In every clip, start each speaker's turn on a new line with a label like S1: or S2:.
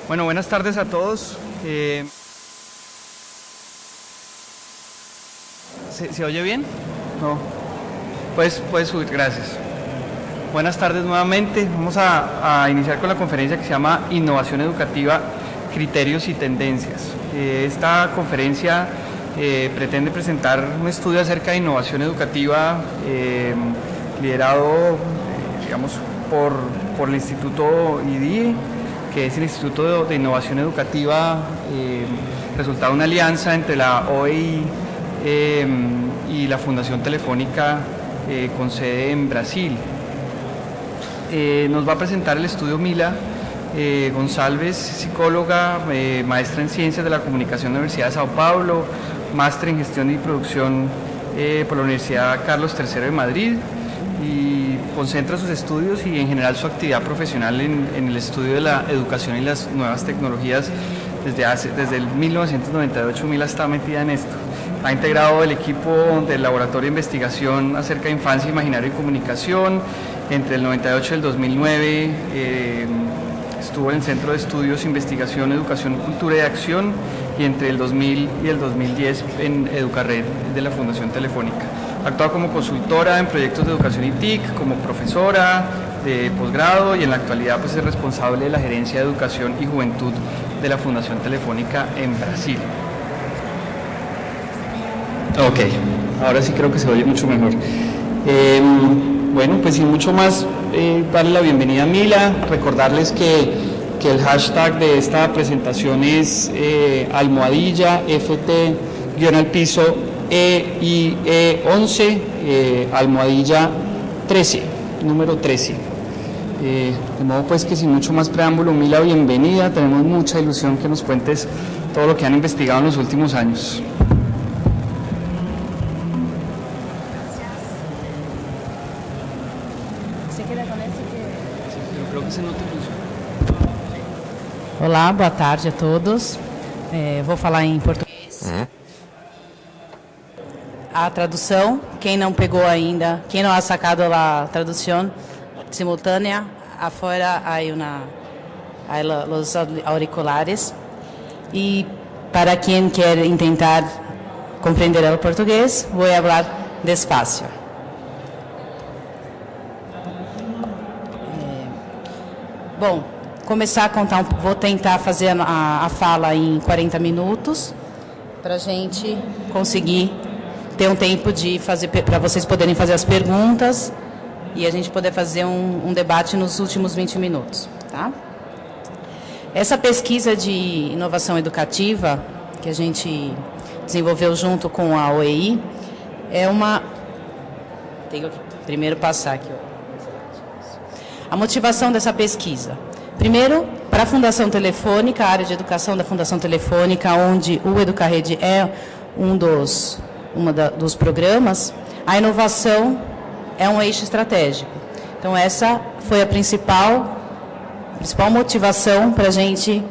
S1: Bueno, buenas tardes a todos. ¿Se oye bien? No. Puedes subir, gracias. Buenas tardes nuevamente. Vamos a iniciar con la conferencia que se llama Innovación Educativa, Criterios y Tendencias. Esta conferencia pretende presentar un estudio acerca de innovación educativa liderado, digamos, por el Instituto IDIE, que es el Instituto de Innovación Educativa, resultado de una alianza entre la OEI y la Fundación Telefónica con sede en Brasil. Nos va a presentar el estudio Mila González, psicóloga, maestra en Ciencias de la Comunicación de la Universidad de Sao Paulo, máster en Gestión y Producción por la Universidad Carlos III de Madrid, y concentra sus estudios y en general su actividad profesional en el estudio de la educación y las nuevas tecnologías. Desde el 1998 Mila está metida en esto. Ha integrado el equipo del Laboratorio de Investigación acerca de Infancia, Imaginario y Comunicación. Entre el 98 y el 2009 estuvo en el Centro de Estudios, Investigación, Educación, Cultura y Acción, y entre el 2000 y el 2010 en Educarred de la Fundación Telefónica. Ha actuado como consultora en proyectos de educación y TIC, como profesora de posgrado, y en la actualidad pues es responsable de la Gerencia de Educación y Juventud de la Fundación Telefónica en Brasil. Ok, ahora sí creo que se oye mucho mejor. Bueno, pues sin mucho más, darle la bienvenida a Mila, recordarles que el hashtag de esta presentación es almohadilla FT-al-piso EIE11 almohadilla 13, número 13. De modo pues que sin mucho más preámbulo, Mila, bienvenida. Tenemos mucha ilusión que nos cuentes todo lo que han investigado en los últimos años.
S2: Olá, boa tarde a todos. Vou falar em português. A tradução, quem não pegou ainda, quem não ha sacado a tradução simultânea, afuera hay los auriculares. E para quem quer tentar compreender o português, vou falar despacio. Bom, começar a contar, vou tentar fazer a fala em 40 minutos, para a gente conseguir ter um tempo de fazer, para vocês poderem fazer as perguntas e a gente poder fazer um debate nos últimos 20 minutos. Tá? Essa pesquisa de inovação educativa, que a gente desenvolveu junto com a OEI, é uma... Tenho que primeiro passar aqui. A motivação dessa pesquisa. Primeiro, para a Fundação Telefônica, a área de educação da Fundação Telefônica, onde o Educarred é um dos programas, a inovação é um eixo estratégico. Então, essa foi a principal motivação para a gente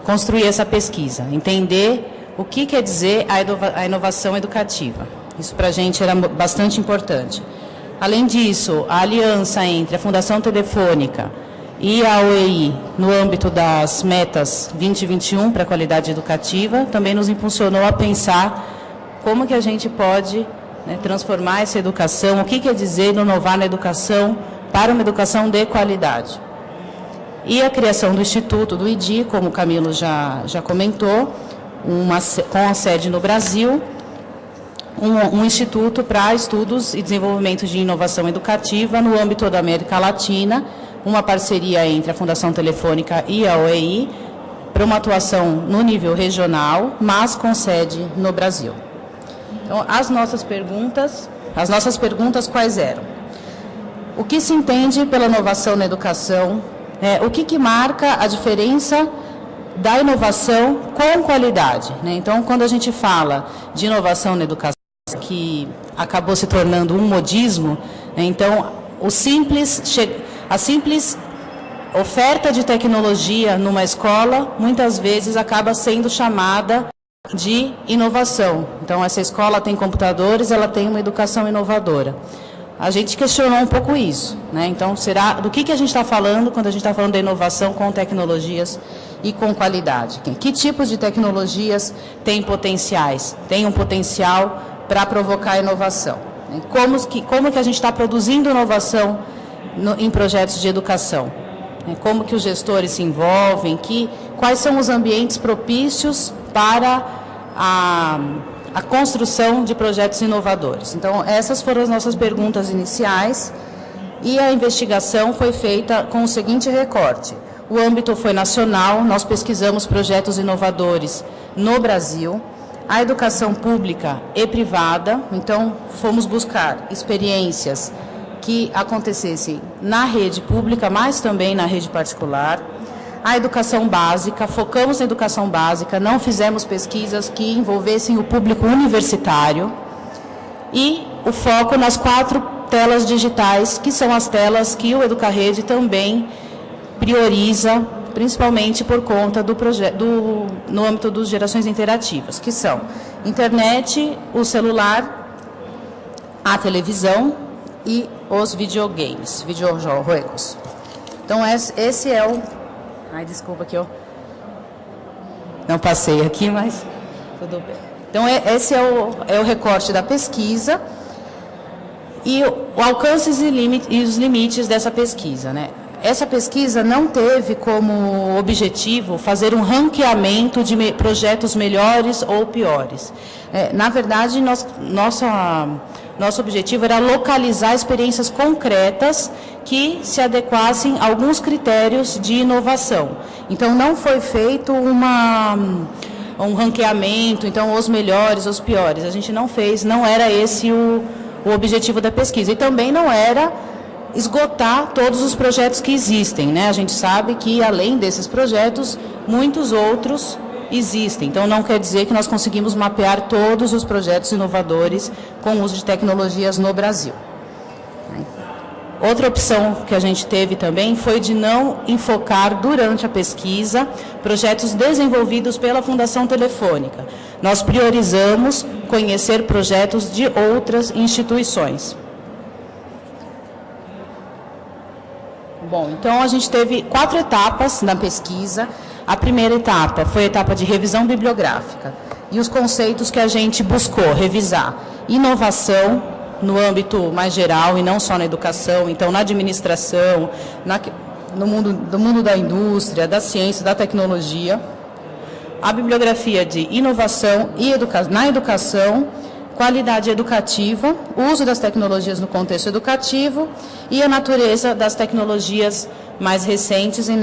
S2: construir essa pesquisa, entender o que quer dizer a inovação educativa. Isso para a gente era bastante importante. Além disso, a aliança entre a Fundação Telefônica e a OEI, no âmbito das metas 2021 para a qualidade educativa, também nos impulsionou a pensar como que a gente pode transformar essa educação, o que quer dizer inovar na educação para uma educação de qualidade. E a criação do Instituto, do IDI, como o Camilo já comentou, com a sede no Brasil, um instituto para estudos e desenvolvimento de inovação educativa no âmbito da América Latina, uma parceria entre a Fundação Telefônica e a OEI, para uma atuação no nível regional, mas com sede no Brasil. Então, as nossas perguntas quais eram? O que se entende pela inovação na educação? O que marca a diferença da inovação com qualidade? Então, quando a gente fala de inovação na educação, que acabou se tornando um modismo, então, a simples oferta de tecnologia numa escola, muitas vezes acaba sendo chamada de inovação. Então, essa escola tem computadores, ela tem uma educação inovadora. A gente questionou um pouco isso, Então, do que a gente está falando quando a gente está falando da inovação com tecnologias e com qualidade. Que tipos de tecnologias têm potenciais? Tem um potencial para provocar inovação. Como que a gente está produzindo inovação em projetos de educação? Como que os gestores se envolvem? Quais são os ambientes propícios para a construção de projetos inovadores? Então, essas foram as nossas perguntas iniciais e a investigação foi feita com o seguinte recorte. O âmbito foi nacional, nós pesquisamos projetos inovadores no Brasil, a educação pública e privada, então fomos buscar experiências que acontecessem na rede pública, mas também na rede particular. A educação básica, focamos na educação básica, não fizemos pesquisas que envolvessem o público universitário. E o foco nas 4 telas digitais, que são as telas que o Educarede também prioriza, principalmente por conta no âmbito das gerações interativas, que são internet, o celular, a televisão e os videogames, videojogos. Então, esse é o... Ai, desculpa que eu não passei aqui, mas tudo bem. Então, esse é o recorte da pesquisa e o alcance e os limites dessa pesquisa, né? Essa pesquisa não teve como objetivo fazer um ranqueamento de projetos melhores ou piores. Na verdade, nosso objetivo era localizar experiências concretas que se adequassem a alguns critérios de inovação. Então, não foi feito um ranqueamento, então, os melhores, os piores. A gente não fez, não era esse o objetivo da pesquisa. E também não era esgotar todos os projetos que existem, né? A gente sabe que, além desses projetos, muitos outros existem. Então, não quer dizer que nós conseguimos mapear todos os projetos inovadores com o uso de tecnologias no Brasil. Outra opção que a gente teve também foi de não enfocar, durante a pesquisa, projetos desenvolvidos pela Fundação Telefônica. Nós priorizamos conhecer projetos de outras instituições. Bom, então a gente teve 4 etapas na pesquisa. A primeira etapa foi a etapa de revisão bibliográfica. E os conceitos que a gente buscou revisar: inovação, no âmbito mais geral e não só na educação, então na administração, no mundo da indústria, da ciência, da tecnologia. A bibliografia de inovação e na educação, qualidade educativa, uso das tecnologias no contexto educativo e a natureza das tecnologias mais recentes. E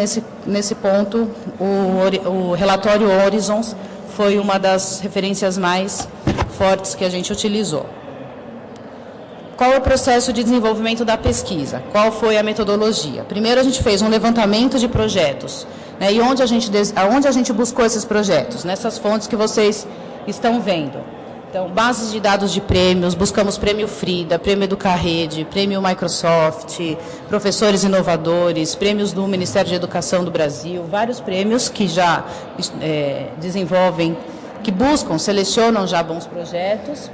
S2: nesse ponto, o relatório Horizons foi uma das referências mais fortes que a gente utilizou. Qual é o processo de desenvolvimento da pesquisa? Qual foi a metodologia? Primeiro, a gente fez um levantamento de projetos, né, e onde a gente buscou esses projetos? Nessas fontes que vocês estão vendo. Então, bases de dados de prêmios, buscamos prêmio Frida, prêmio Educarede, prêmio Microsoft, professores inovadores, prêmios do Ministério de Educação do Brasil, vários prêmios que já desenvolvem, que buscam, selecionam já bons projetos.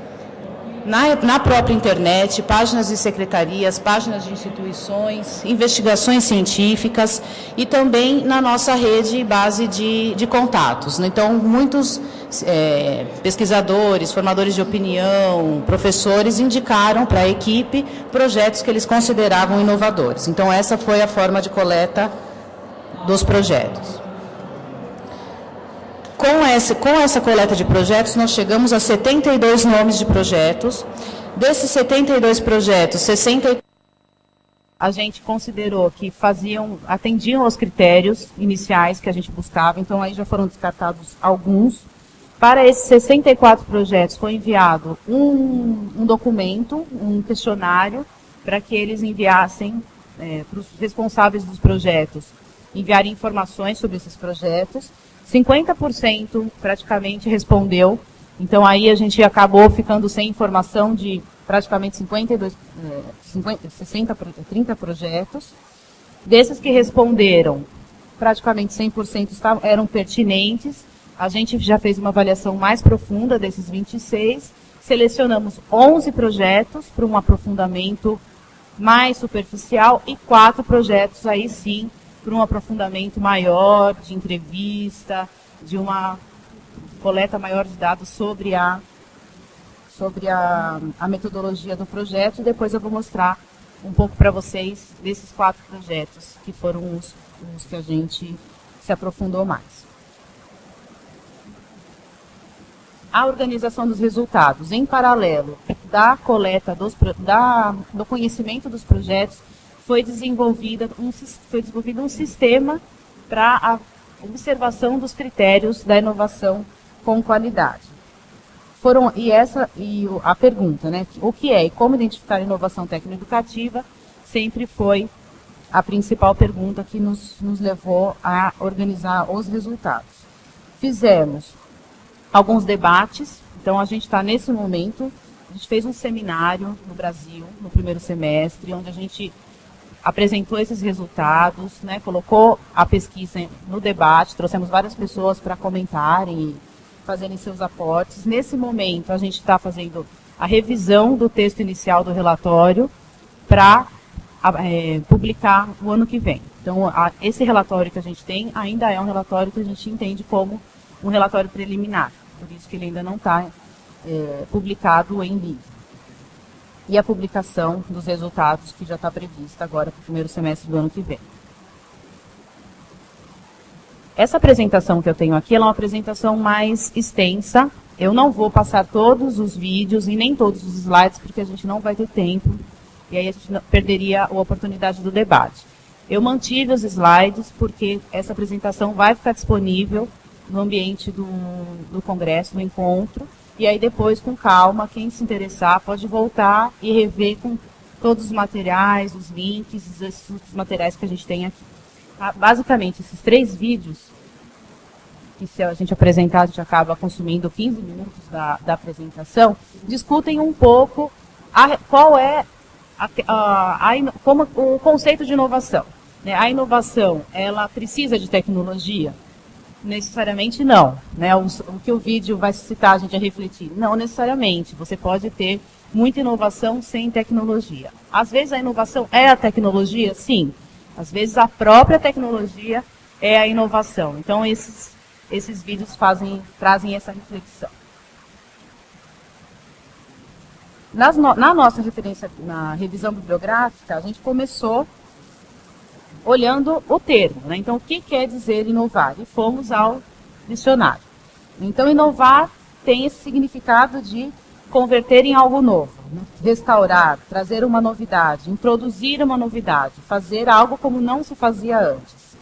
S2: Na própria internet, páginas de secretarias, páginas de instituições, investigações científicas e também na nossa rede e base de contatos. Então, muitos pesquisadores, formadores de opinião, professores indicaram para a equipe projetos que eles consideravam inovadores. Então, essa foi a forma de coleta dos projetos. Com essa coleta de projetos, nós chegamos a 72 nomes de projetos. Desses 72 projetos, 60 a gente considerou que atendiam aos critérios iniciais que a gente buscava, então aí já foram descartados alguns. Para esses 64 projetos foi enviado um documento, um questionário, para que eles enviassem para os responsáveis dos projetos, enviarem informações sobre esses projetos. 50% praticamente respondeu, então aí a gente acabou ficando sem informação de praticamente 30 projetos. Desses que responderam, praticamente 100% eram pertinentes. A gente já fez uma avaliação mais profunda desses 26, selecionamos 11 projetos para um aprofundamento mais superficial e 4 projetos aí sim para um aprofundamento maior de entrevista, de uma coleta maior de dados sobre a metodologia do projeto, e depois eu vou mostrar um pouco para vocês desses 4 projetos, que foram os que a gente se aprofundou mais. A organização dos resultados, em paralelo da coleta do conhecimento dos projetos, foi desenvolvido um sistema para a observação dos critérios da inovação com qualidade. A pergunta, né, o que é e como identificar a inovação tecnoeducativa, sempre foi a principal pergunta que nos levou a organizar os resultados. Fizemos alguns debates, então a gente está nesse momento, a gente fez um seminário no Brasil, no primeiro semestre, onde a gente apresentou esses resultados, né, colocou a pesquisa no debate, trouxemos várias pessoas para comentarem e fazerem seus aportes. Nesse momento, a gente está fazendo a revisão do texto inicial do relatório para publicar o ano que vem. Então, esse relatório que a gente tem ainda é um relatório que a gente entende como um relatório preliminar, por isso que ele ainda não está publicado em livro. E a publicação dos resultados que já está prevista agora para o primeiro semestre do ano que vem. Essa apresentação que eu tenho aqui, ela é uma apresentação mais extensa. Eu não vou passar todos os vídeos e nem todos os slides, porque a gente não vai ter tempo. E aí a gente perderia a oportunidade do debate. Eu mantive os slides, porque essa apresentação vai ficar disponível no ambiente do congresso, do encontro. E aí depois, com calma, quem se interessar pode voltar e rever com todos os materiais, os links, os materiais que a gente tem aqui. Basicamente, esses 3 vídeos, que se a gente apresentar, a gente acaba consumindo 15 minutos da apresentação, discutem um pouco qual é como o conceito de inovação. Né? A inovação, ela precisa de tecnologia? Necessariamente não. Né? O que o vídeo vai suscitar a gente a refletir? Não necessariamente. Você pode ter muita inovação sem tecnologia. Às vezes a inovação é a tecnologia? Sim. Às vezes a própria tecnologia é a inovação. Então esses vídeos trazem essa reflexão. Na nossa referência, na revisão bibliográfica, a gente começou olhando o termo. Né? Então, o que quer dizer inovar? E fomos ao dicionário. Então, inovar tem esse significado de converter em algo novo, né? Restaurar, trazer uma novidade, introduzir uma novidade, fazer algo como não se fazia antes.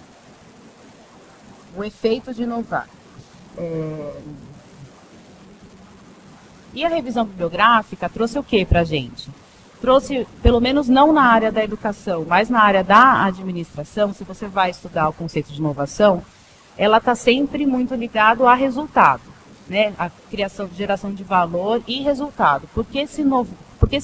S2: O efeito de inovar. E a revisão bibliográfica trouxe o que para a gente? Trouxe, pelo menos não na área da educação, mas na área da administração, se você vai estudar o conceito de inovação, ela está sempre muito ligado a resultado, né? A criação, geração de valor e resultado. Por que se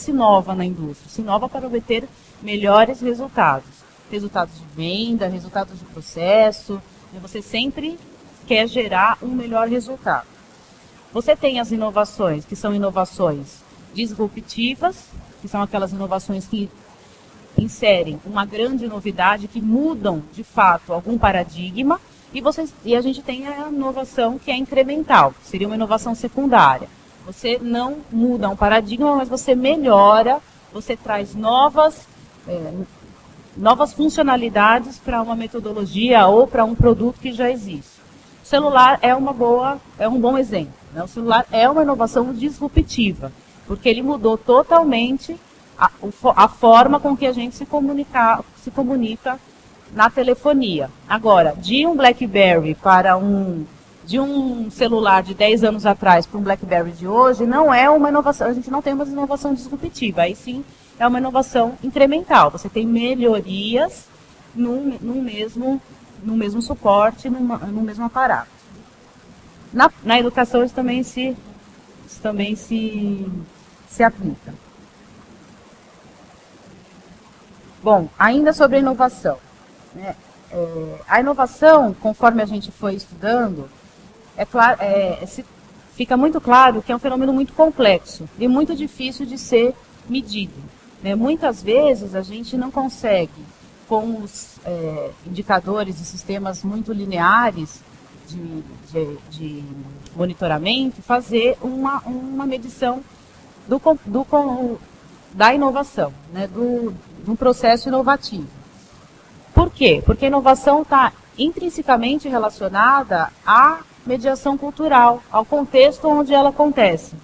S2: inova na indústria? Se inova para obter melhores resultados. Resultados de venda, resultados de processo, e você sempre quer gerar um melhor resultado. Você tem as inovações, que são inovações disruptivas, que são aquelas inovações que inserem uma grande novidade, que mudam, de fato, algum paradigma, e a gente tem a inovação que é incremental, que seria uma inovação secundária. Você não muda um paradigma, mas você melhora, você traz novas funcionalidades para uma metodologia ou para um produto que já existe. O celular é um bom exemplo. Né? O celular é uma inovação disruptiva, porque ele mudou totalmente a forma com que a gente se comunica na telefonia. Agora, de um BlackBerry de um celular de 10 anos atrás para um BlackBerry de hoje, não é uma inovação, a gente não tem uma inovação disruptiva, aí sim é uma inovação incremental. Você tem melhorias no mesmo suporte, no mesmo aparato. Na educação isso também se aplica. Bom, ainda sobre a inovação. Né? A inovação, conforme a gente foi estudando, fica muito claro que é um fenômeno muito complexo e muito difícil de ser medido. Né? Muitas vezes a gente não consegue com os indicadores e sistemas muito lineares de monitoramento, fazer uma medição da inovação, né, do processo inovativo. Por quê? Porque a inovação está intrinsecamente relacionada à mediação cultural, ao contexto onde ela acontece.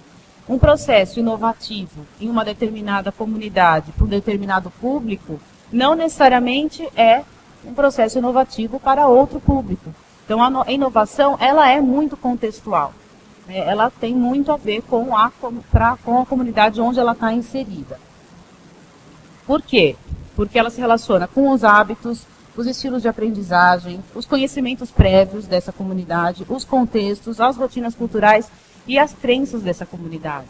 S2: Um processo inovativo em uma determinada comunidade, para um determinado público, não necessariamente é um processo inovativo para outro público. Então, a inovação, ela é muito contextual. Né? Ela tem muito a ver com a comunidade onde ela está inserida. Por quê? Porque ela se relaciona com os hábitos, os estilos de aprendizagem, os conhecimentos prévios dessa comunidade, os contextos, as rotinas culturais e as crenças dessa comunidade.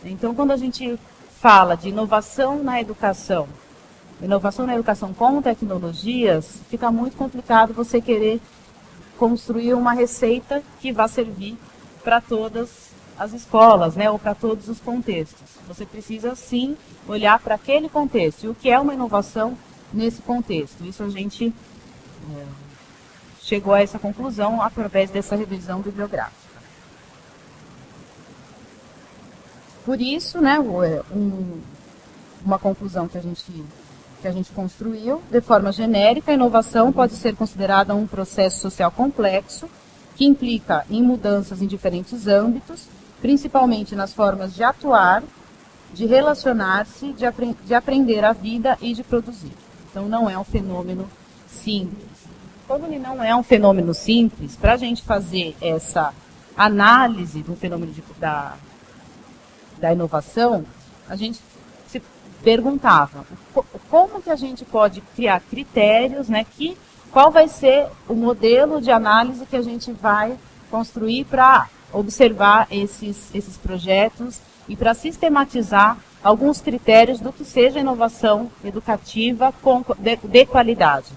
S2: Então, quando a gente fala de inovação na educação com tecnologias, fica muito complicado você querer construir uma receita que vá servir para todas as escolas, né, ou para todos os contextos. Você precisa, sim, olhar para aquele contexto. E o que é uma inovação nesse contexto? Isso a gente chegou a essa conclusão através dessa revisão bibliográfica. Por isso, né, uma conclusão que a gente construiu, de forma genérica, a inovação pode ser considerada um processo social complexo, que implica em mudanças em diferentes âmbitos, principalmente nas formas de atuar, de relacionar-se, de aprender a vida e de produzir. Então, não é um fenômeno simples. Como ele não é um fenômeno simples, para a gente fazer essa análise do fenômeno da inovação, a gente se perguntava como que a gente pode criar critérios, né, qual vai ser o modelo de análise que a gente vai construir para observar esses projetos e para sistematizar alguns critérios do que seja inovação educativa de qualidade.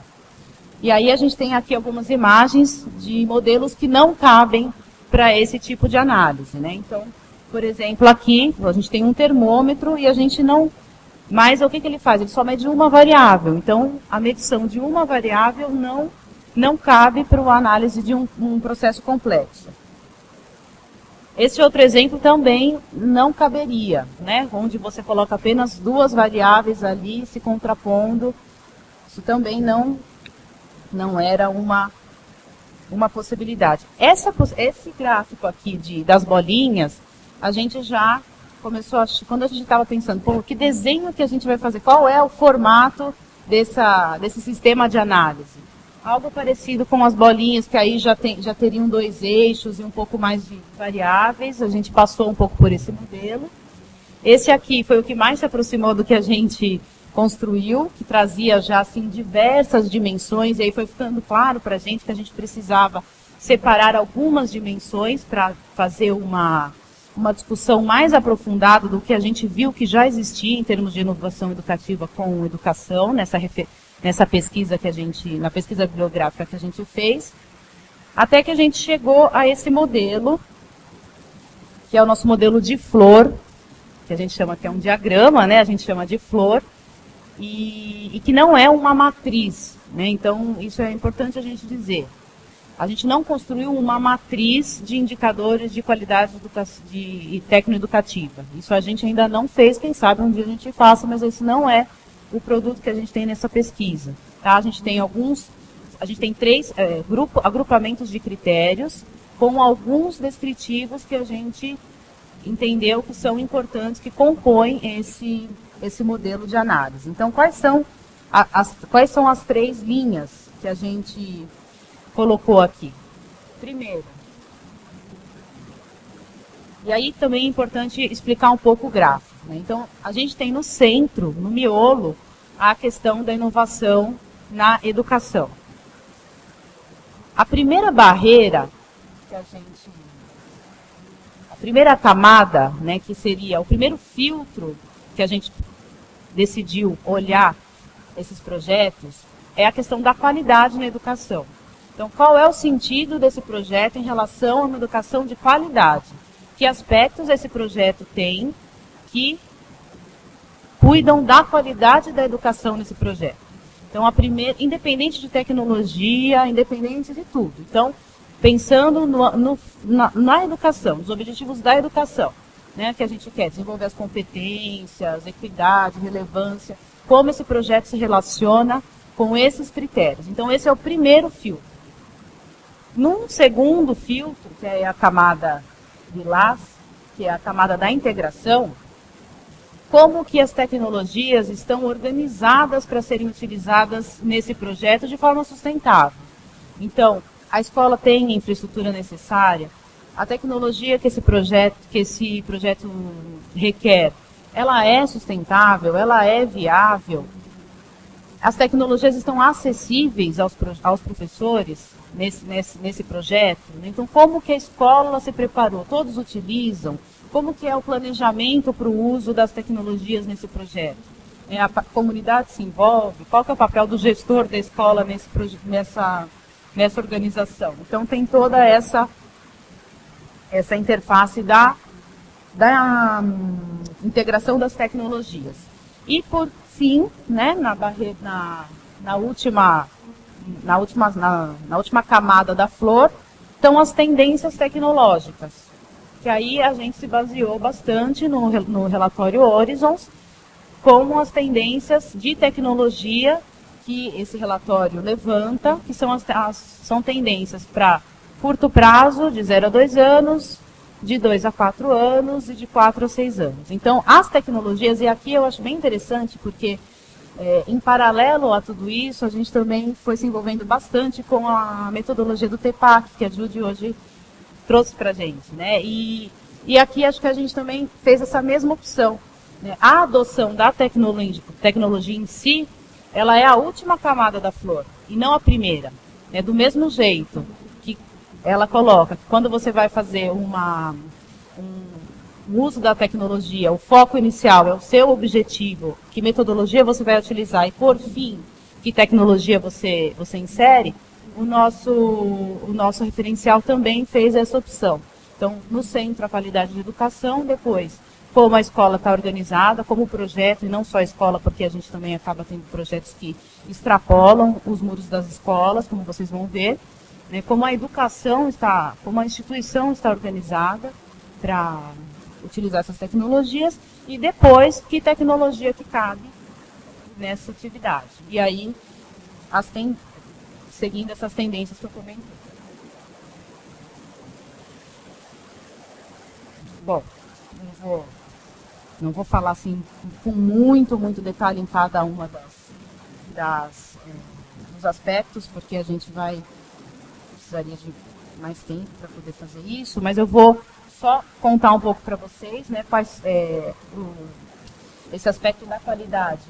S2: E aí a gente tem aqui algumas imagens de modelos que não cabem para esse tipo de análise, né? Então, por exemplo, aqui a gente tem um termômetro e a gente não... Mas o que ele faz? Ele só mede uma variável. Então, a medição de uma variável não cabe para a análise de um processo complexo. Esse outro exemplo também não caberia, né? Onde você coloca apenas duas variáveis ali se contrapondo. Isso também não era uma possibilidade. Esse gráfico aqui das bolinhas, a gente já começou quando a gente estava pensando, que desenho que a gente vai fazer? Qual é o formato desse sistema de análise? Algo parecido com as bolinhas, que aí já teriam dois eixos e um pouco mais de variáveis. A gente passou um pouco por esse modelo. Esse aqui foi o que mais se aproximou do que a gente construiu, que trazia já assim diversas dimensões, e aí foi ficando claro para a gente que a gente precisava separar algumas dimensões para fazer uma discussão mais aprofundada do que a gente viu que já existia em termos de inovação educativa com educação, nessa pesquisa na pesquisa bibliográfica que a gente fez, até que a gente chegou a esse modelo, que é o nosso modelo de flor, que a gente chama que é um diagrama, né? A gente chama de flor, e que não é uma matriz, né? Então, isso é importante a gente dizer. A gente não construiu uma matriz de indicadores de qualidade técnico-educativa. Isso a gente ainda não fez, quem sabe um dia a gente faça, mas esse não é o produto que a gente tem nessa pesquisa. Tá? A gente tem três agrupamentos de critérios com alguns descritivos que a gente entendeu que são importantes, que compõem esse modelo de análise. Então, quais são as três linhas que a gente colocou aqui? Primeiro, e aí também é importante explicar um pouco o gráfico, né? Então, a gente tem no centro, no miolo, a questão da inovação na educação. A primeira barreira a primeira camada, né, que seria o primeiro filtro que a gente decidiu olhar esses projetos, é a questão da qualidade na educação. Então, qual é o sentido desse projeto em relação a uma educação de qualidade? Que aspectos esse projeto tem que cuidam da qualidade da educação nesse projeto? Então, independente de tecnologia, independente de tudo. Então, pensando na educação, nos objetivos da educação, né, que a gente quer desenvolver as competências, equidade, relevância, como esse projeto se relaciona com esses critérios. Então, esse é o primeiro filtro. Num segundo filtro, que é a camada lilás, que é a camada da integração, como que as tecnologias estão organizadas para serem utilizadas nesse projeto de forma sustentável. Então, a escola tem a infraestrutura necessária, a tecnologia que esse projeto requer, ela é sustentável, ela é viável, as tecnologias estão acessíveis aos professores nesse projeto. Então, como que a escola se preparou? Todos utilizam? Como que é o planejamento para o uso das tecnologias nesse projeto? A comunidade se envolve? Qual que é o papel do gestor da escola nessa organização? Então, tem toda essa interface da integração das tecnologias. E, por fim, né, na última camada da flor, estão as tendências tecnológicas, que aí a gente se baseou bastante no relatório Horizons, como as tendências de tecnologia que esse relatório levanta, que são tendências para curto prazo, de 0 a 2 anos, de 2 a 4 anos e de 4 a 6 anos. Então, as tecnologias, e aqui eu acho bem interessante, porque em paralelo a tudo isso, a gente também foi se envolvendo bastante com a metodologia do TEPAC, que a Judy hoje trouxe para a gente, né? E aqui acho que a gente também fez essa mesma opção, né? A adoção da tecnologia em si, ela é a última camada da flor, e não a primeira. Do mesmo jeito que ela coloca que quando você vai fazer um uso da tecnologia, o foco inicial é o seu objetivo, que metodologia você vai utilizar e, por fim, que tecnologia você insere, o nosso referencial também fez essa opção. Então, no centro, a qualidade de educação, depois, como a escola está organizada, como projeto, e não só a escola, porque a gente também acaba tendo projetos que extrapolam os muros das escolas, como vocês vão ver, né, como a educação como a instituição está organizada para utilizar essas tecnologias, e depois, que tecnologia que cabe nessa atividade. E aí, seguindo essas tendências que eu comentei. Bom, não vou falar assim com muito detalhe em cada uma dos aspectos, porque a gente precisaria de mais tempo para poder fazer isso, mas eu vou só contar um pouco para vocês, né, esse aspecto da qualidade.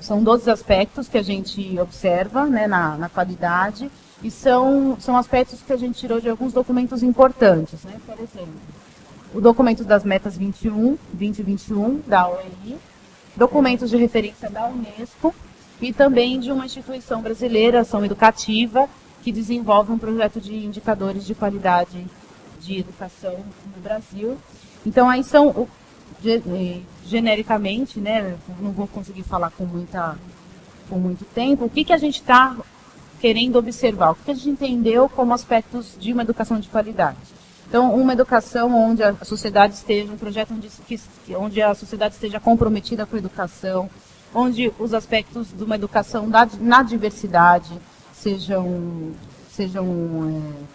S2: São 12 aspectos que a gente observa, né, na qualidade, e são aspectos que a gente tirou de alguns documentos importantes, né? Por exemplo, o documento das metas 2021 da OEI, documentos de referência da Unesco e também de uma instituição brasileira, Ação Educativa, que desenvolve um projeto de indicadores de qualidade de educação no Brasil. Então, aí são, genericamente, né, não vou conseguir falar com muito tempo, o que a gente está querendo observar, o que a gente entendeu como aspectos de uma educação de qualidade. Então, uma educação onde a sociedade esteja, um projeto onde a sociedade esteja comprometida com a educação, onde os aspectos de uma educação na diversidade sejam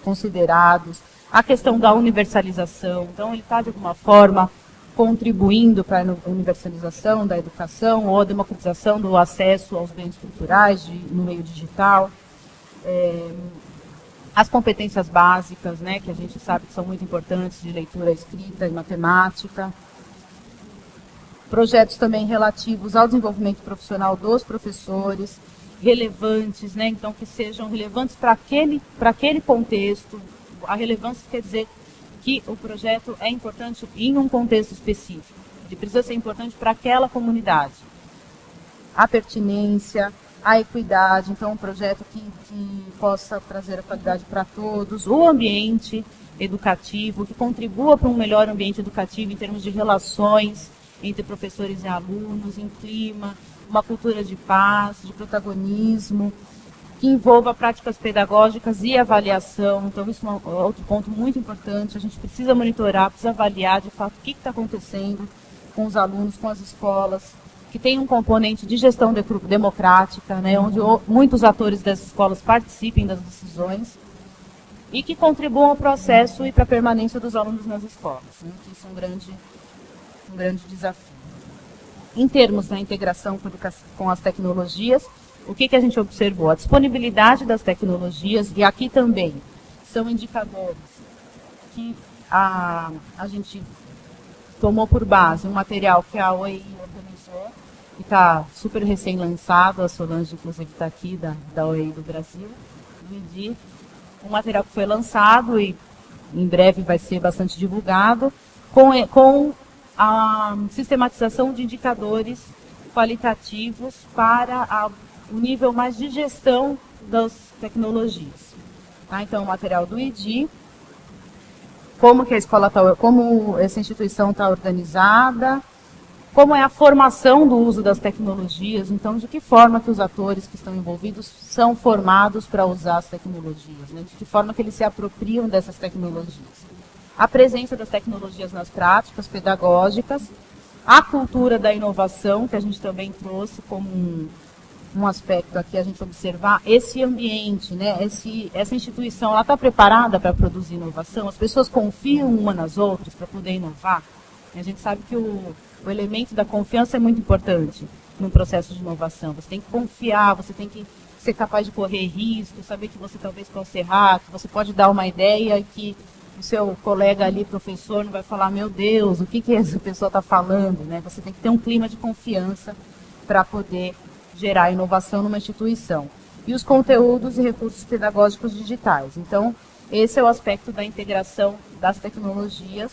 S2: considerados, a questão da universalização. Então, ele está, de alguma forma, contribuindo para a universalização da educação ou a democratização do acesso aos bens culturais no meio digital. As competências básicas, né, que a gente sabe que são muito importantes, de leitura, escrita e matemática. Projetos também relativos ao desenvolvimento profissional dos professores, relevantes, né, então que sejam relevantes para aquele contexto. A relevância quer dizer que o projeto é importante em um contexto específico. Ele precisa ser importante para aquela comunidade. A pertinência, a equidade, então um projeto que possa trazer a qualidade para todos, o ambiente educativo, que contribua para um melhor ambiente educativo em termos de relações entre professores e alunos, em clima, uma cultura de paz, de protagonismo, que envolva práticas pedagógicas e avaliação. Então, isso é outro ponto muito importante. A gente precisa monitorar, precisa avaliar, de fato, o que está acontecendo com os alunos, com as escolas, que tem um componente de gestão democrática, né, onde muitos atores das escolas participem das decisões e que contribuam ao processo e para a permanência dos alunos nas escolas. Né? Isso é um grande desafio. Em termos da integração com as tecnologias, o que a gente observou? A disponibilidade das tecnologias, e aqui também são indicadores que a gente tomou por base um material que a OEI organizou, que está super recém-lançado, a Solange, inclusive, está aqui, da OEI do Brasil, do IDI, um material que foi lançado e em breve vai ser bastante divulgado, com a sistematização de indicadores qualitativos para o nível mais de gestão das tecnologias. Tá? Então, o material do IDI, como que a escola como essa instituição está organizada, como é a formação do uso das tecnologias, então de que forma que os atores que estão envolvidos são formados para usar as tecnologias, né? De que forma que eles se apropriam dessas tecnologias. A presença das tecnologias nas práticas pedagógicas, a cultura da inovação, que a gente também trouxe como um aspecto aqui, a gente observar esse ambiente, né? Essa instituição, ela está preparada para produzir inovação? As pessoas confiam uma nas outras para poder inovar? A gente sabe que o elemento da confiança é muito importante no processo de inovação. Você tem que confiar, você tem que ser capaz de correr risco, saber que você talvez possa errar, que você pode dar uma ideia e que o seu colega ali, professor, não vai falar, meu Deus, o que essa pessoa está falando, né? Você tem que ter um clima de confiança para poder gerar inovação numa instituição. E os conteúdos e recursos pedagógicos digitais. Então, esse é o aspecto da integração das tecnologias.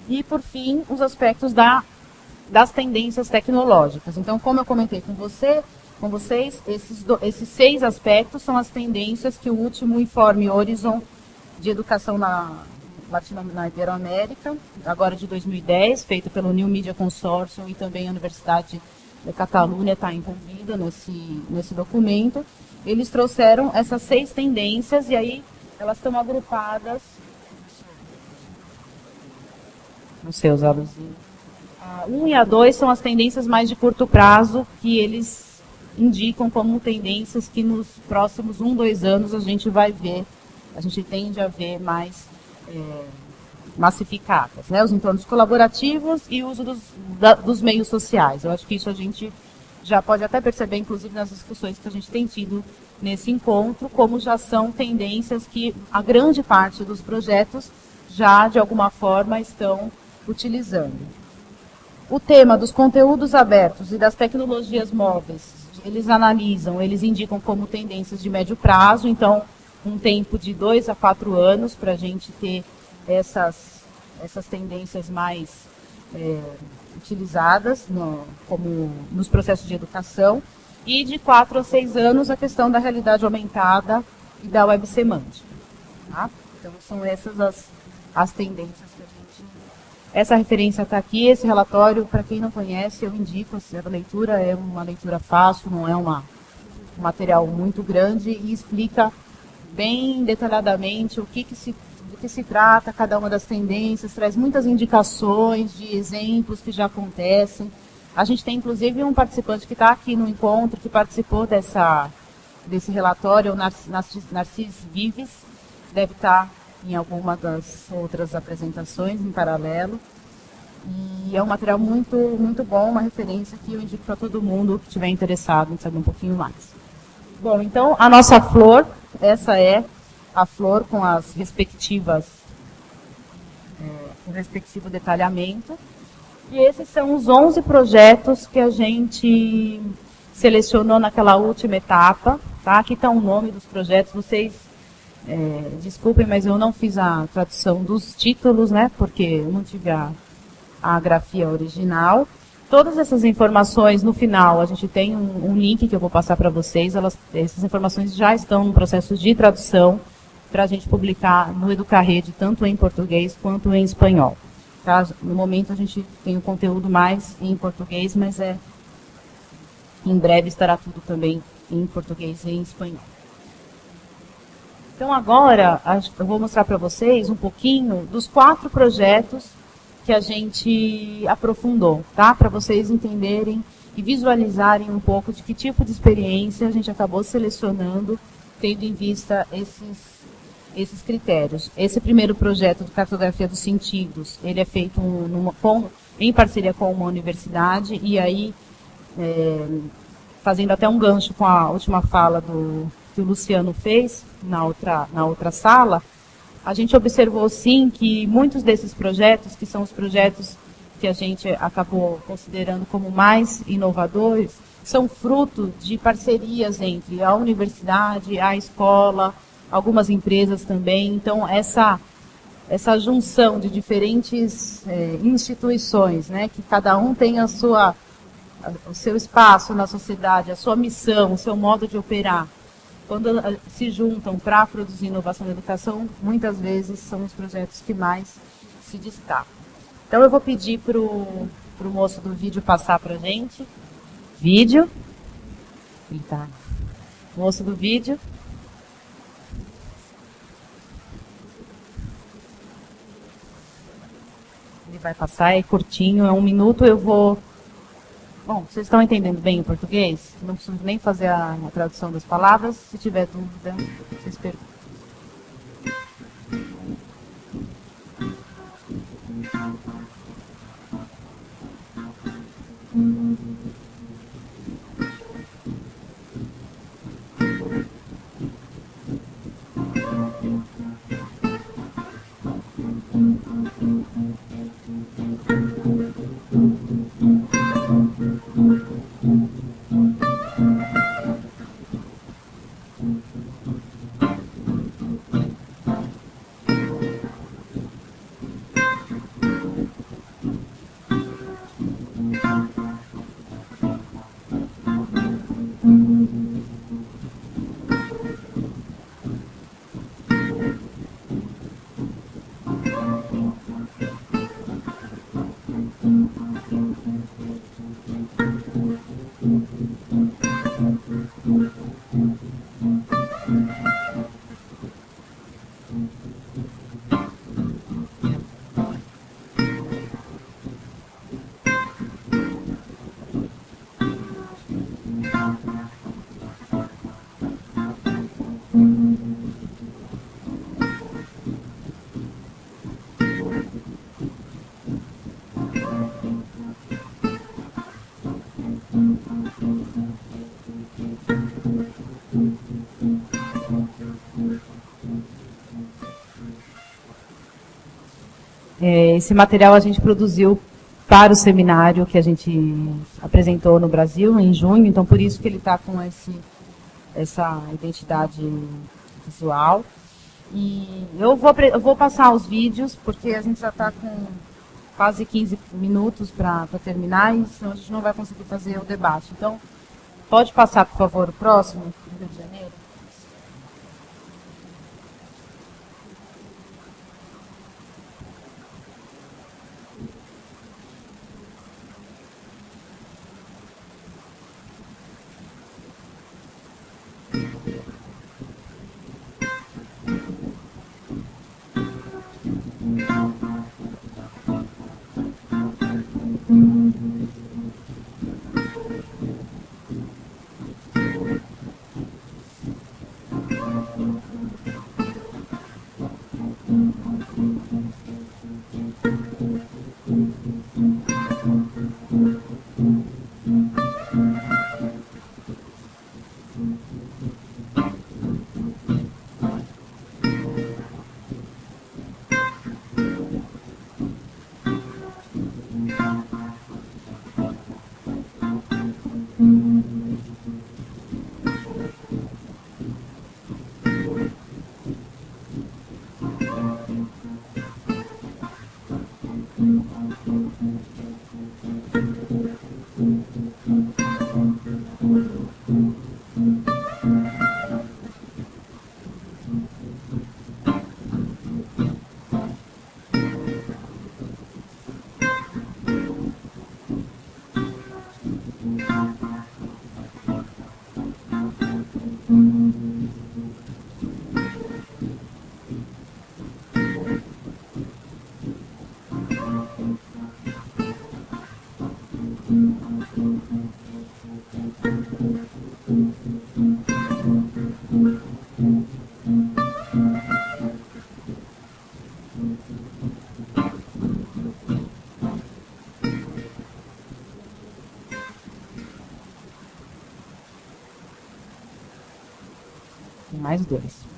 S2: E, por fim, os aspectos das tendências tecnológicas. Então, como eu comentei com vocês, esses 6 aspectos são as tendências que o último informe Horizon de Educação na Iberoamérica, agora de 2010, feito pelo New Media Consortium e também a Universidade da Catalunha está envolvida nesse documento. Eles trouxeram essas 6 tendências e aí elas estão agrupadas nos seus alusinhos. A 1 e a 2 são as tendências mais de curto prazo, que eles indicam como tendências que nos próximos 1, 2 anos a gente tende a ver mais massificadas, né? Os entornos colaborativos e o uso dos meios sociais. Eu acho que isso a gente já pode até perceber, inclusive nas discussões que a gente tem tido nesse encontro, como já são tendências que a grande parte dos projetos já, de alguma forma, estão utilizando. O tema dos conteúdos abertos e das tecnologias móveis, eles analisam, eles indicam como tendências de médio prazo, então um tempo de 2 a 4 anos para a gente ter essas tendências mais utilizadas como nos processos de educação, e de 4 a 6 anos a questão da realidade aumentada e da web semântica. Tá? Então são essas as tendências que a gente... Essa referência está aqui, esse relatório, para quem não conhece, eu indico, a leitura é uma leitura fácil, não é um material muito grande e explica bem detalhadamente do que se trata cada uma das tendências, traz muitas indicações de exemplos que já acontecem. A gente tem, inclusive, um participante que está aqui no encontro, que participou desse relatório, o Narcis Vives, deve estar em alguma das outras apresentações em paralelo. E é um material muito, muito bom, uma referência que eu indico para todo mundo que estiver interessado em saber um pouquinho mais. Bom, então, a nossa flor, essa é a flor com as respectivas, o respectivo detalhamento. E esses são os 11 projetos que a gente selecionou naquela última etapa. Tá? Aqui está o nome dos projetos. Vocês desculpem, mas eu não fiz a tradução dos títulos, né? Porque eu não tive a grafia original. Todas essas informações, no final, a gente tem um link que eu vou passar para vocês. Essas informações já estão no processo de tradução para a gente publicar no Educarrede, tanto em português quanto em espanhol. Tá? No momento a gente tem o conteúdo mais em português, mas em breve estará tudo também em português e em espanhol. Então agora eu vou mostrar para vocês um pouquinho dos 4 projetos que a gente aprofundou, tá? Para vocês entenderem e visualizarem um pouco de que tipo de experiência a gente acabou selecionando, tendo em vista esses critérios. Esse primeiro projeto de cartografia dos sentidos, ele é feito em parceria com uma universidade, e aí, fazendo até um gancho com a última fala que o Luciano fez na outra sala, a gente observou sim que muitos desses projetos, que são os projetos que a gente acabou considerando como mais inovadores, são fruto de parcerias entre a universidade, a escola, algumas empresas também. Então, essa junção de diferentes instituições, né, que cada um tem o seu espaço na sociedade, a sua missão, o seu modo de operar, quando se juntam para produzir inovação na educação, muitas vezes são os projetos que mais se destacam. Então eu vou pedir para o moço do vídeo passar para a gente. Vídeo. Ele tá. Moço do vídeo. Ele vai passar, é curtinho, é 1 minuto, eu vou... Bom, vocês estão entendendo bem o português? Não preciso nem fazer a tradução das palavras. Se tiver dúvida, vocês perguntam. Esse material a gente produziu para o seminário que a gente apresentou no Brasil em junho, então por isso que ele está com essa identidade visual. E eu vou passar os vídeos, porque a gente já está com quase 15 minutos para terminar, e senão a gente não vai conseguir fazer o debate. Então, pode passar, por favor, o próximo, do Rio de Janeiro. Mais 2.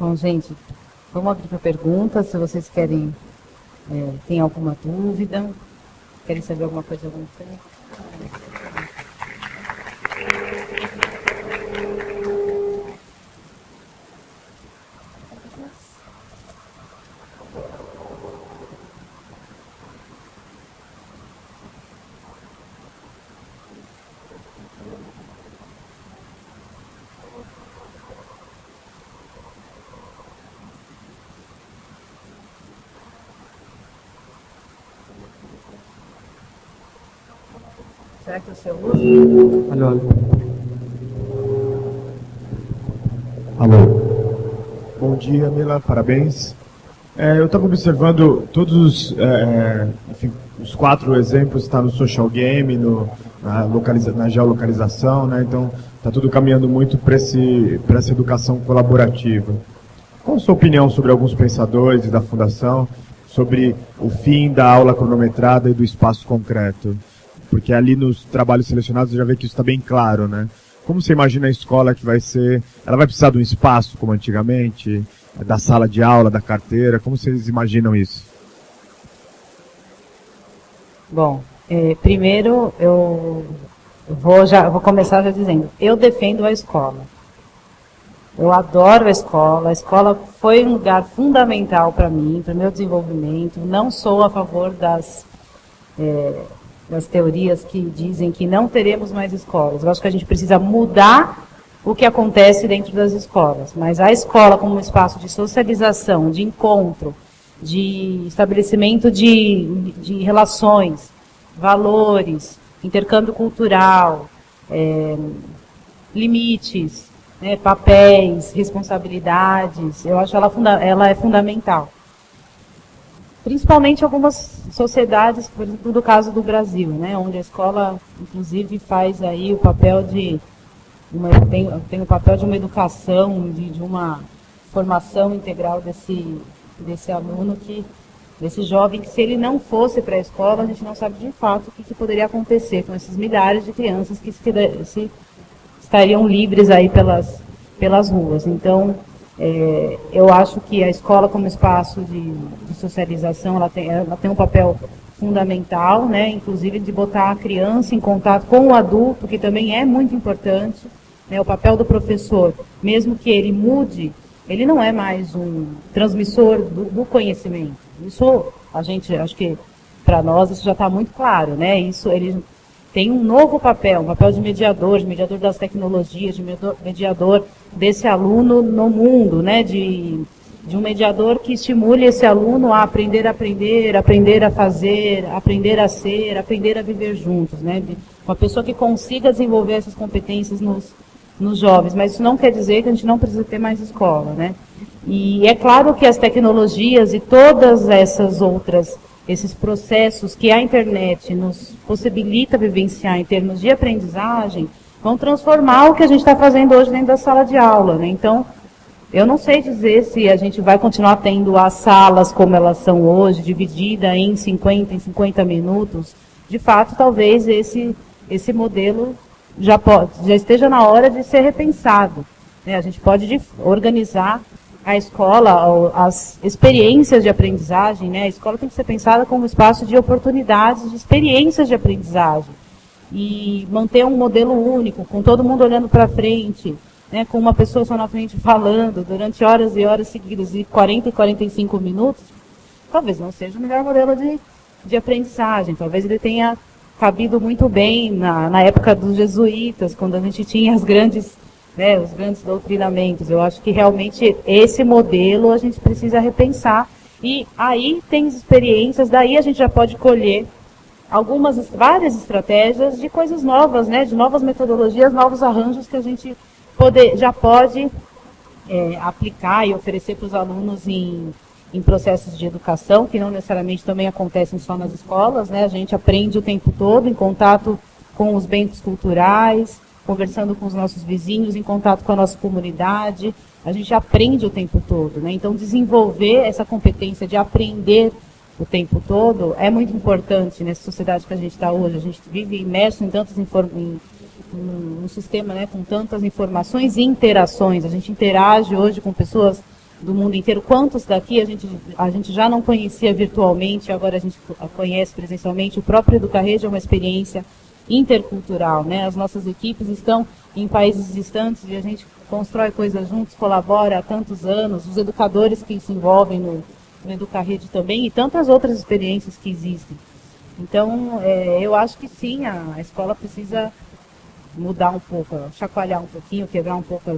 S2: Bom, gente, vamos abrir para perguntas, se vocês querem, tem alguma dúvida, querem saber alguma coisa, algum tempo. Será que o seu uso?
S1: Alô.
S3: Alô. Bom dia, Mila, parabéns. Eu estava observando todos enfim, os 4 exemplos, está no social game, na geolocalização, né? Então está tudo caminhando muito para essa educação colaborativa. Qual a sua opinião sobre alguns pensadores da Fundação sobre o fim da aula cronometrada e do espaço concreto? Porque ali nos trabalhos selecionados já vê que isso está bem claro, né? Como você imagina a escola que vai ser... Ela vai precisar de um espaço, como antigamente, da sala de aula, da carteira? Como vocês imaginam isso?
S2: Bom, primeiro eu vou começar já dizendo, eu defendo a escola. Eu adoro a escola foi um lugar fundamental para mim, para o meu desenvolvimento. Não sou a favor das teorias que dizem que não teremos mais escolas. Eu acho que a gente precisa mudar o que acontece dentro das escolas. Mas a escola como um espaço de socialização, de encontro, de estabelecimento de relações, valores, intercâmbio cultural, limites, né, papéis, responsabilidades, eu acho ela é fundamental. Principalmente algumas sociedades, por exemplo, do caso do Brasil, né, onde a escola, inclusive, faz aí o papel tem o papel de uma educação, de uma formação integral desse aluno, desse jovem, que se ele não fosse para a escola, a gente não sabe de fato o que poderia acontecer com esses milhares de crianças que estariam livres aí pelas ruas. Então, eu acho que a escola como espaço de socialização, ela tem um papel fundamental, né, inclusive de botar a criança em contato com o adulto, que também é muito importante, né, o papel do professor, mesmo que ele mude, ele não é mais um transmissor do conhecimento. Isso, acho que para nós isso já está muito claro, né, ele tem um novo papel, um papel de mediador das tecnologias, de mediador desse aluno no mundo, né, de um mediador que estimule esse aluno a aprender a fazer, aprender a ser, aprender a viver juntos, né, uma pessoa que consiga desenvolver essas competências nos jovens, mas isso não quer dizer que a gente não precisa ter mais escola, né, e é claro que as tecnologias e todas esses processos que a internet nos possibilita vivenciar em termos de aprendizagem, vão transformar o que a gente está fazendo hoje dentro da sala de aula, né? Então, eu não sei dizer se a gente vai continuar tendo as salas como elas são hoje, dividida em 50 minutos. De fato, talvez esse modelo já esteja na hora de ser repensado, né? A gente pode organizar a escola, as experiências de aprendizagem, né? A escola tem que ser pensada como um espaço de oportunidades, de experiências de aprendizagem. E manter um modelo único, com todo mundo olhando para frente, né? Com uma pessoa só na frente falando durante horas e horas seguidas, de 40 e 45 minutos, talvez não seja o melhor modelo de aprendizagem. Talvez ele tenha cabido muito bem na época dos jesuítas, quando a gente tinha os grandes doutrinamentos. Eu acho que realmente esse modelo a gente precisa repensar. E aí tem experiências, daí a gente já pode colher várias estratégias de coisas novas, né, de novas metodologias, novos arranjos que a gente já pode aplicar e oferecer para os alunos em processos de educação, que não necessariamente também acontecem só nas escolas, né, a gente aprende o tempo todo em contato com os bens culturais, conversando com os nossos vizinhos, em contato com a nossa comunidade, a gente aprende o tempo todo, né? Então, desenvolver essa competência de aprender o tempo todo é muito importante nessa sociedade que a gente está hoje. A gente vive imerso em um sistema, né, com tantas informações e interações. A gente interage hoje com pessoas do mundo inteiro. Quantos daqui a gente já não conhecia virtualmente, agora a gente conhece presencialmente. O próprio Educarrede é uma experiência intercultural, né? As nossas equipes estão em países distantes e a gente constrói coisas juntos, colabora há tantos anos, os educadores que se envolvem no Educarrede também e tantas outras experiências que existem. Então, eu acho que sim, a escola precisa mudar um pouco, chacoalhar um pouquinho, quebrar um pouco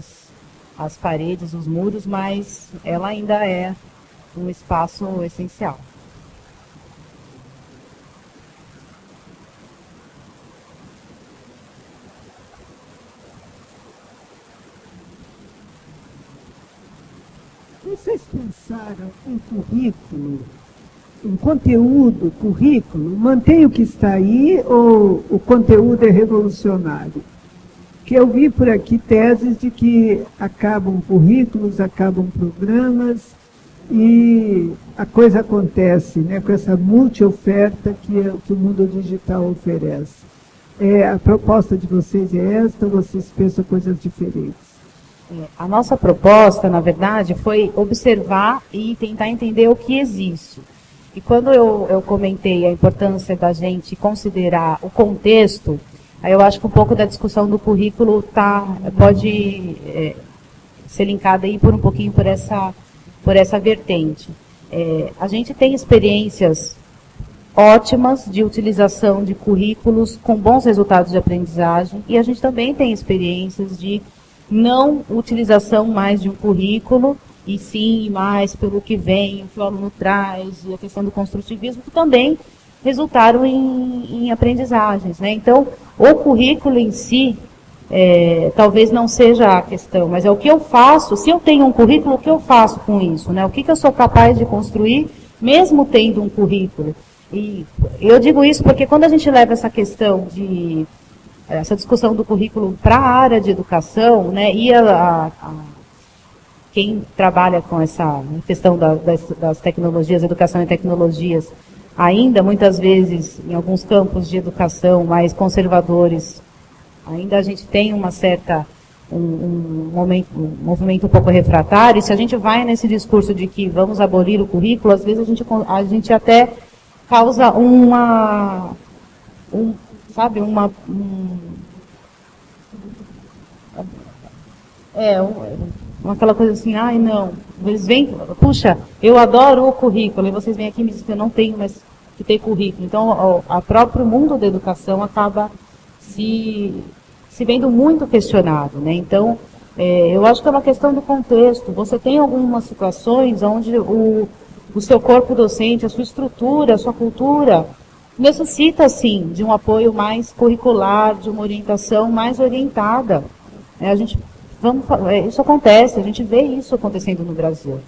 S2: as paredes, os muros, mas ela ainda é um espaço essencial.
S4: Vocês pensaram em currículo, em conteúdo, currículo? Mantém o que está aí ou o conteúdo é revolucionário? Que eu vi por aqui teses de que acabam currículos, acabam programas e a coisa acontece, né, com essa multi-oferta que o mundo digital oferece. A proposta de vocês é esta ou vocês pensam coisas diferentes?
S2: A nossa proposta, na verdade, foi observar e tentar entender o que existe. E quando eu comentei a importância da gente considerar o contexto, aí eu acho que um pouco da discussão do currículo pode ser linkada aí por um pouquinho por essa vertente. A gente tem experiências ótimas de utilização de currículos com bons resultados de aprendizagem e a gente também tem experiências de não utilização mais de um currículo e sim mais pelo que vem, o que o aluno traz, e a questão do construtivismo, que também resultaram em aprendizagens, né? Então, o currículo em si, talvez não seja a questão, mas é o que eu faço, se eu tenho um currículo, o que eu faço com isso, né? O que eu sou capaz de construir, mesmo tendo um currículo. E eu digo isso porque quando a gente leva essa questão essa discussão do currículo para a área de educação, né, e quem trabalha com essa questão das tecnologias, educação e tecnologias, ainda muitas vezes em alguns campos de educação mais conservadores, ainda a gente tem uma certa um movimento um pouco refratário, e se a gente vai nesse discurso de que vamos abolir o currículo, às vezes a gente até causa aquela coisa assim, ai não, eles vêm, puxa, eu adoro o currículo, e vocês vêm aqui e me dizem que eu não tenho mais que ter currículo. Então, o próprio mundo da educação acaba se vendo muito questionado, né? Então, eu acho que é uma questão do contexto. Você tem algumas situações onde o seu corpo docente, a sua estrutura, a sua cultura, necessita, sim, de um apoio mais curricular, de uma orientação mais orientada. Isso acontece, a gente vê isso acontecendo no Brasil.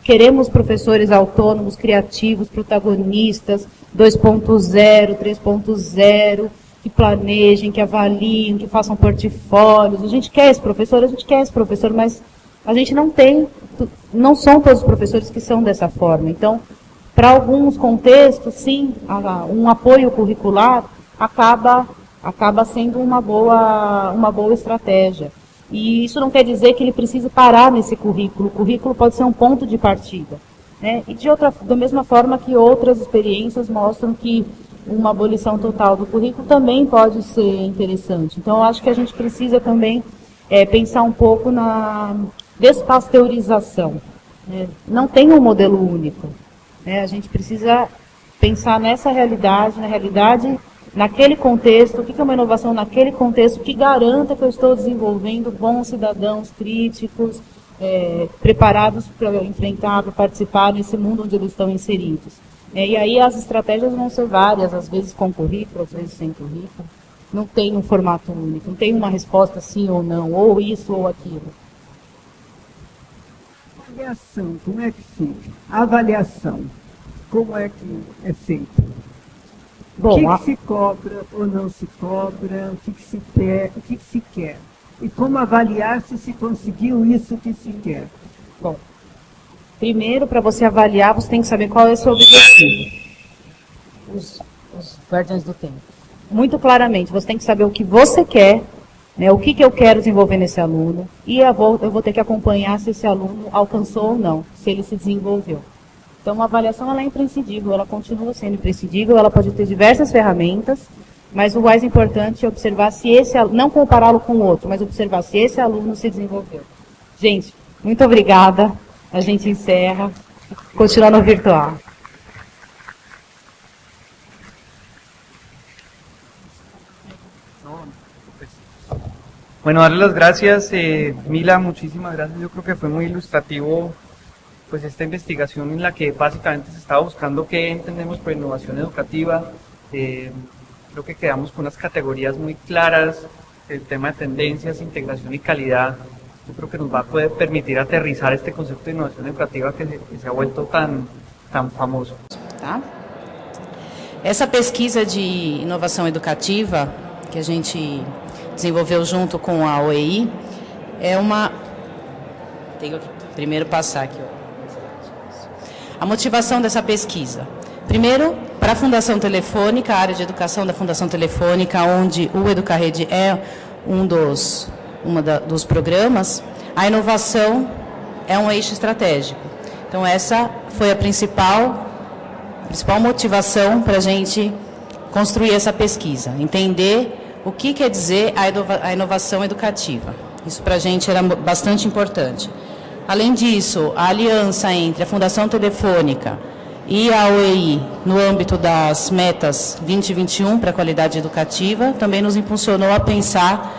S2: Queremos professores autônomos, criativos, protagonistas, 2.0, 3.0, que planejem, que avaliem, que façam portfólios. A gente quer esse professor, mas a gente não são todos os professores que são dessa forma. Então, para alguns contextos, sim, um apoio curricular acaba sendo uma boa estratégia. E isso não quer dizer que ele precise parar nesse currículo. O currículo pode ser um ponto de partida, né? E da mesma forma que outras experiências mostram que uma abolição total do currículo também pode ser interessante. Então, eu acho que a gente precisa também pensar um pouco na despasteurização, né? Não tem um modelo único, né? A gente precisa pensar nessa realidade, naquele contexto, o que é uma inovação naquele contexto que garanta que eu estou desenvolvendo bons cidadãos críticos, preparados para enfrentar, para participar nesse mundo onde eles estão inseridos. E aí as estratégias vão ser várias, às vezes com currículo, às vezes sem currículo. Não tem um formato único, não tem uma resposta sim ou não, ou isso ou aquilo.
S4: Avaliação, como é que fica? A avaliação, como é que é feita?
S2: Bom,
S4: o que se cobra ou não se cobra, o que se quer? E como avaliar se conseguiu isso que se quer?
S2: Bom, primeiro, para você avaliar, você tem que saber qual é o seu objetivo. Os guardiões do tempo. Muito claramente, você tem que saber o que você quer, né, o que eu quero desenvolver nesse aluno, e eu vou ter que acompanhar se esse aluno alcançou ou não, se ele se desenvolveu. Então, a avaliação ela é imprescindível, ela continua sendo imprescindível, ela pode ter diversas ferramentas, mas o mais importante é observar se não compará-lo com o outro, mas observar se esse aluno se desenvolveu. Gente, muito obrigada. A gente encerra, continua no virtual.
S1: Bueno, darle las gracias, Mila, muchísimas gracias. Yo creo que fue muy ilustrativo pues esta investigación en la que básicamente se estaba buscando qué entendemos por innovación educativa. Creo que quedamos con unas categorías muy claras, el tema de tendencias, integración y calidad. Yo creo que nos va a poder permitir aterrizar este concepto de innovación educativa que se ha vuelto tan famoso.
S2: Tá? Essa pesquisa de inovação educativa que a gente desenvolveu junto com a OEI é uma... Tenho que primeiro passar aqui, ó. A motivação dessa pesquisa. Primeiro, para a Fundação Telefônica, a área de educação da Fundação Telefônica, onde o Educarede é dos programas, a inovação é um eixo estratégico. Então, essa foi a principal motivação para a gente construir essa pesquisa, entender o que quer dizer a inovação educativa. Isso para a gente era bastante importante. Além disso, a aliança entre a Fundação Telefônica e a OEI, no âmbito das metas 2021 para a qualidade educativa, também nos impulsionou a pensar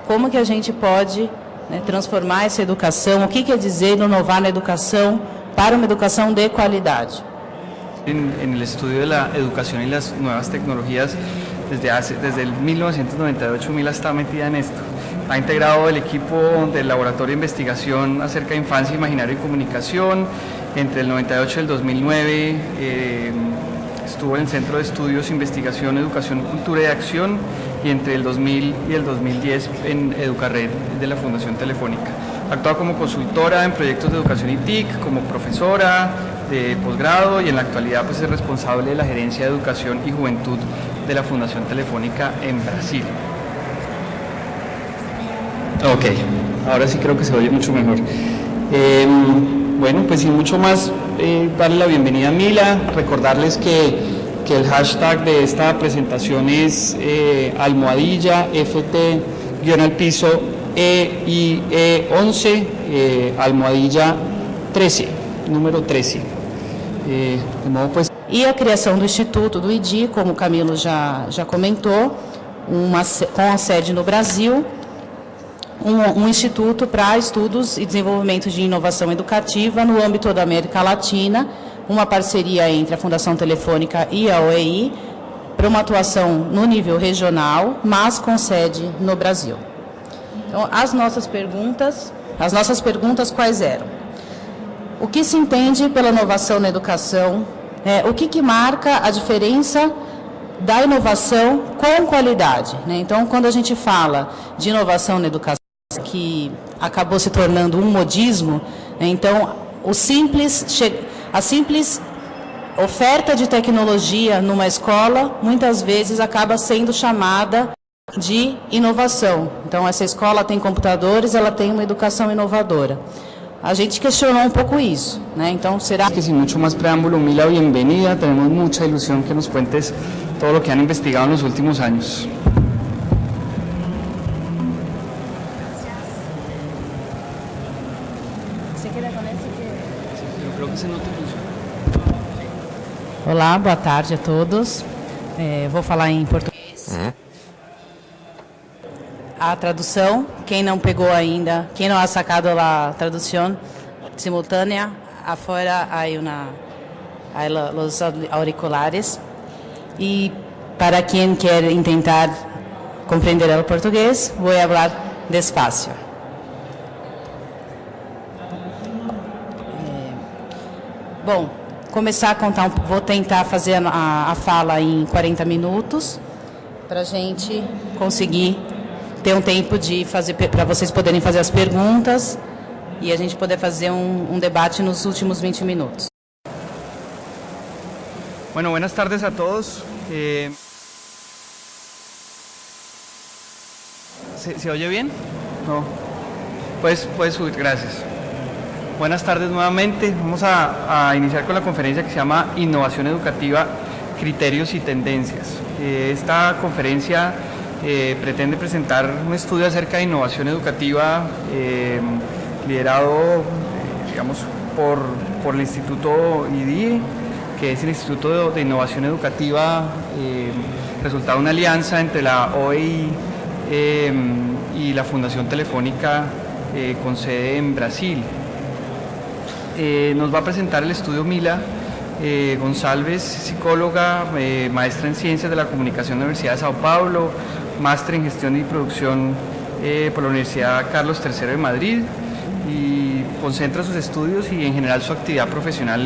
S2: como que a gente pode, né, transformar essa educação, o que quer dizer inovar na educação para uma educação de qualidade.
S1: En el estudio de la educación y las nuevas tecnologías, desde el 1998 Mila está metida en esto. Ha integrado el equipo del Laboratorio de Investigación acerca de Infancia, Imaginario y Comunicación. Entre el 98 y el 2009 estuvo en el Centro de Estudios, Investigación, Educación, Cultura y Acción, y entre el 2000 y el 2010 en Educarred de la Fundación Telefónica. Ha actuado como consultora en proyectos de educación y TIC, como profesora de posgrado, y en la actualidad pues es responsable de la Gerencia de Educación y Juventud de la Fundación Telefónica en Brasil. Ok, ahora sí creo que se oye mucho mejor. Bueno, pues sin mucho más, darle la bienvenida a Mila, recordarles que el hashtag de esta presentación es almohadilla FT-al-piso EIE11 almohadilla 13, número 13. De modo, pues...
S2: E a criação do Instituto do IDI, como o Camilo já comentou, com a sede no Brasil, um instituto para estudos e desenvolvimento de inovação educativa no âmbito da América Latina, uma parceria entre a Fundação Telefônica e a OEI, para uma atuação no nível regional, mas com sede no Brasil. Então, as nossas perguntas quais eram? O que se entende pela inovação na educação? O que marca a diferença da inovação com qualidade, né? Então, quando a gente fala de inovação na educação, que acabou se tornando um modismo, né? Então, a simples oferta de tecnologia numa escola, muitas vezes acaba sendo chamada de inovação. Então, essa escola tem computadores, ela tem uma educação inovadora. A gente questionou un poco isso, né? Então, será
S1: que sin mucho más preámbulo, Mila, bienvenida. Tenemos mucha ilusión que nos cuentes todo lo que han investigado en los últimos años.
S2: Olá, boa tarde a todos. Vou falar em português. A tradução, quem não pegou ainda, quem não ha sacado a tradução simultânea, afuera hay los auriculares. E para quem quer tentar compreender o português, vou falar despacio. Bom, começar a contar, vou tentar fazer a fala em 40 minutos, para a gente conseguir ter um tempo de fazer, para vocês poderem fazer as perguntas e a gente poder fazer um debate nos últimos 20 minutos.
S1: Bueno, buenas tardes a todos. ¿Se oye bien? No. Puedes subir, gracias. Buenas tardes nuevamente. Vamos a iniciar con la conferencia que se llama Innovación Educativa, Criterios y Tendencias. Esta conferencia pretende presentar un estudio acerca de innovación educativa liderado, digamos, por el Instituto IDI, que es el Instituto de Innovación Educativa, resultado de una alianza entre la OEI y la Fundación Telefónica con sede en Brasil. Nos va a presentar el estudio Mila González, psicóloga, maestra en Ciencias de la Comunicación de la Universidad de Sao Paulo, máster en Gestión y Producción por la Universidad Carlos III de Madrid, y concentra sus estudios y en general su actividad profesional